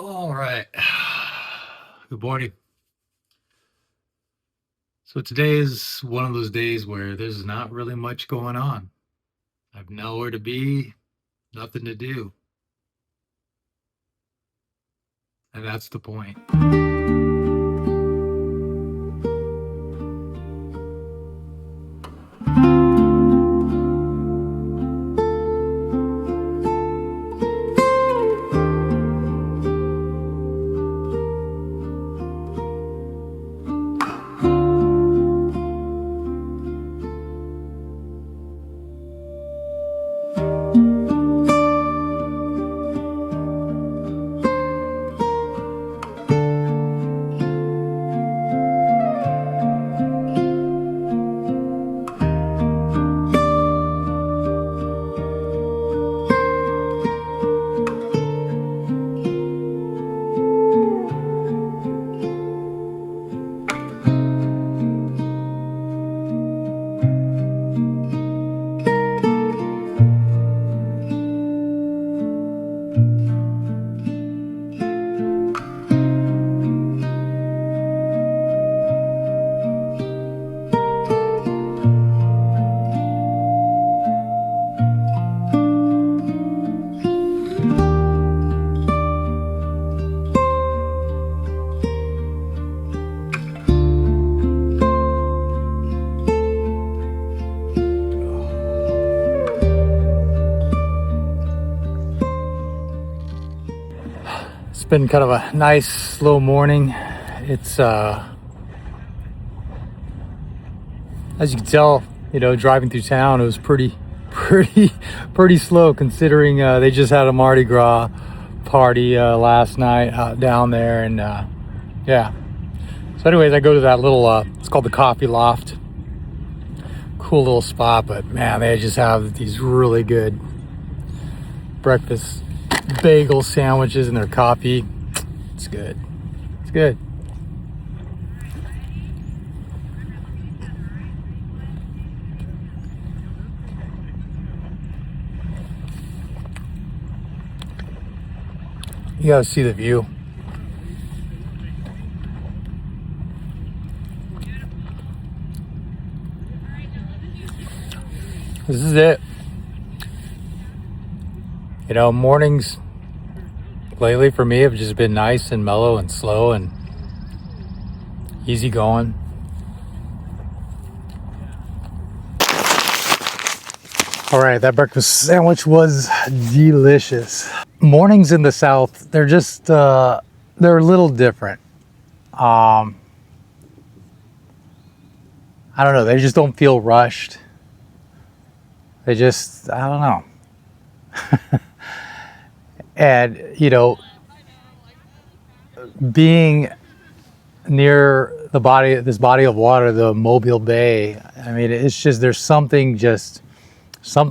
All right. Good morning. So today is one of those days where there's not really much going on. I've nowhere to be, nothing to do. And that's the point. It's been kind of a nice, slow morning. It's, as you can tell, driving through town, it was pretty slow considering they just had a Mardi Gras party last night down there. And yeah. So anyways, I go to that little, it's called the Coffee Loft. Cool little spot, but man, they just have these really good breakfast bagel sandwiches and their coffee. It's good. It's good. You gotta see the view. This is it. Mornings lately for me have just been nice and mellow and slow and easy going. All right, that breakfast sandwich was delicious. Mornings in the South, they're just, they're a little different. I don't know, they just don't feel rushed. They just, I don't know. And, being near this body of water, the Mobile Bay, I mean, it's just, there's something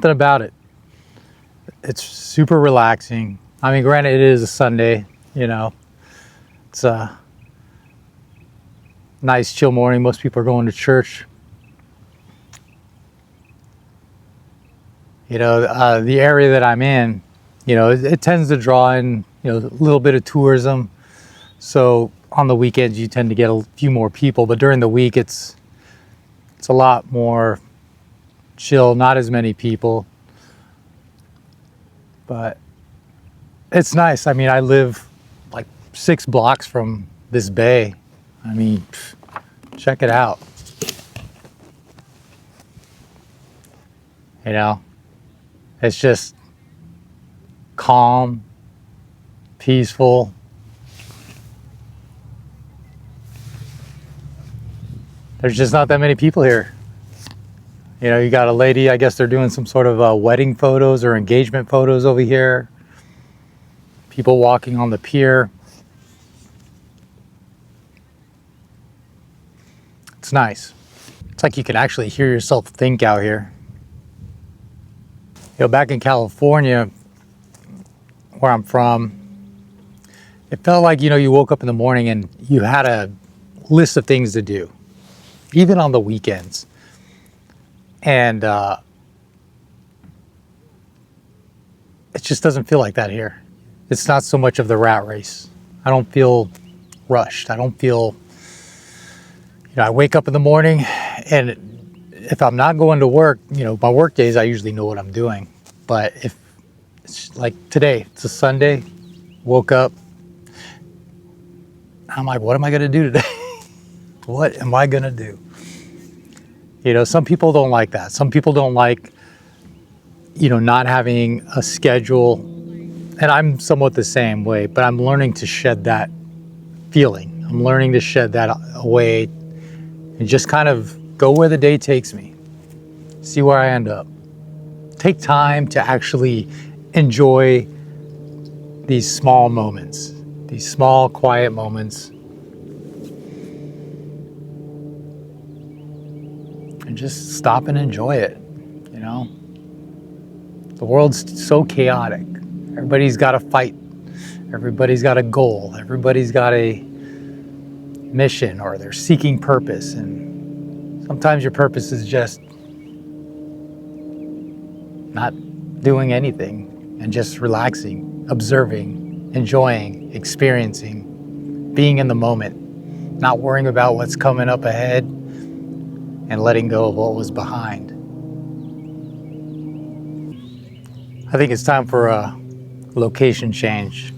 about it. It's super relaxing. I mean, granted, it is a Sunday, it's a nice chill morning. Most people are going to church. The area that I'm in, it tends to draw in, a little bit of tourism. So on the weekends, you tend to get a few more people, but during the week, it's a lot more chill, not as many people, but it's nice. I mean, I live like 6 blocks from this bay. I mean, check it out. It's just calm, peaceful. There's just not that many people here. You got a lady, I guess they're doing some sort of wedding photos or engagement photos over here. People walking on the pier. It's nice. It's like you can actually hear yourself think out here. Back in California, where I'm from, it felt like, you woke up in the morning and you had a list of things to do, even on the weekends. And it just doesn't feel like that here. It's not so much of the rat race. I don't feel rushed. I don't feel, I wake up in the morning, and if I'm not going to work, my work days, I usually know what I'm doing. But if it's like today, it's a Sunday, woke up, I'm like, what am I going to do today? What am I going to do? Some people don't like that. Some people don't like, not having a schedule. And I'm somewhat the same way, but I'm learning to shed that feeling. I'm learning to shed that away and just kind of go where the day takes me. See where I end up. Take time to actually enjoy these small moments, these small, quiet moments. And just stop and enjoy it, The world's so chaotic. Everybody's got a fight. Everybody's got a goal. Everybody's got a mission, or they're seeking purpose. And sometimes your purpose is just not doing anything and just relaxing, observing, enjoying, experiencing, being in the moment, not worrying about what's coming up ahead and letting go of what was behind. I think it's time for a location change.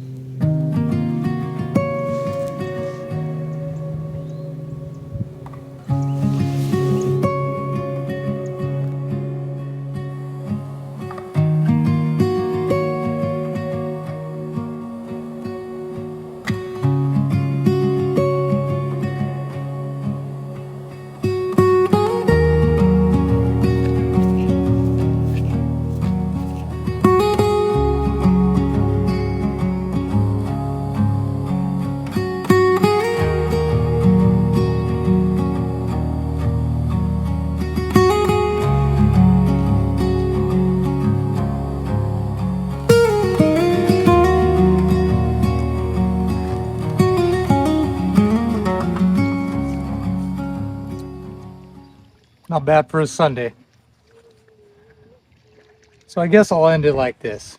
Not bad for a Sunday. So I guess I'll end it like this.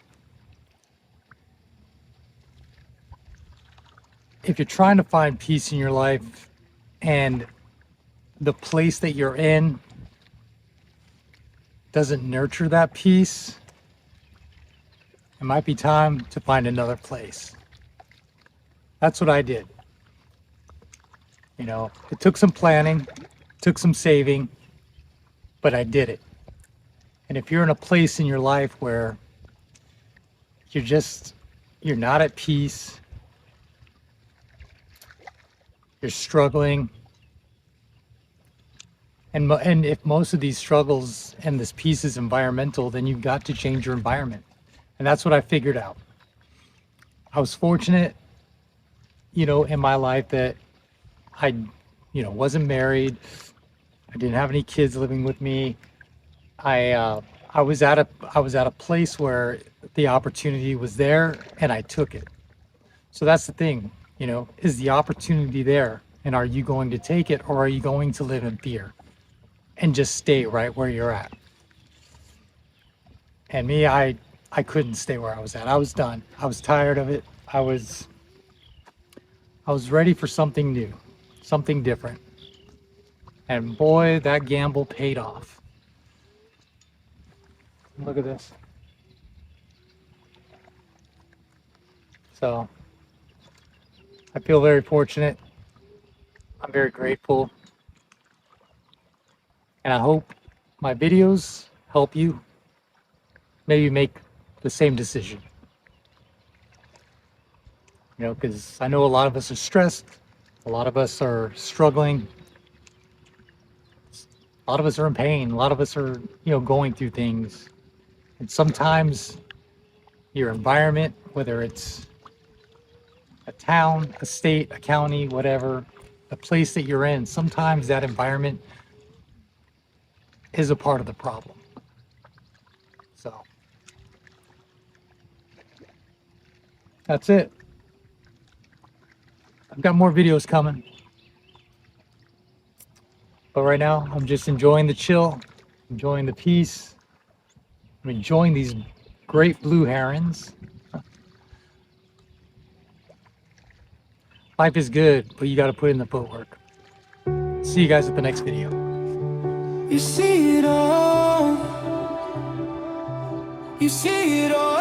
If you're trying to find peace in your life and the place that you're in doesn't nurture that peace, it might be time to find another place. That's what I did. It took some planning, took some saving, but I did it. And if you're in a place in your life where you're not at peace, you're struggling, and if most of these struggles and this peace is environmental, then you've got to change your environment. And that's what I figured out. I was fortunate, in my life that I, wasn't married. I didn't have any kids living with me. I was at a place where the opportunity was there and I took it. So that's the thing, is the opportunity there, and are you going to take it, or are you going to live in fear and just stay right where you're at? And me, I couldn't stay where I was at. I was done. I was tired of it. I was ready for something new, something different. And boy, that gamble paid off. Look at this. So I feel very fortunate. I'm very grateful. And I hope my videos help you maybe make the same decision. Because I know a lot of us are stressed. A lot of us are struggling. A lot of us are in pain. A lot of us are, going through things. And sometimes your environment, whether it's a town, a state, a county, whatever, the place that you're in, sometimes that environment is a part of the problem. So that's it. I've got more videos coming. But right now, I'm just enjoying the chill, enjoying the peace. I'm enjoying these great blue herons. Life is good, but you got to put in the footwork. See you guys at the next video. You see it all. You see it all.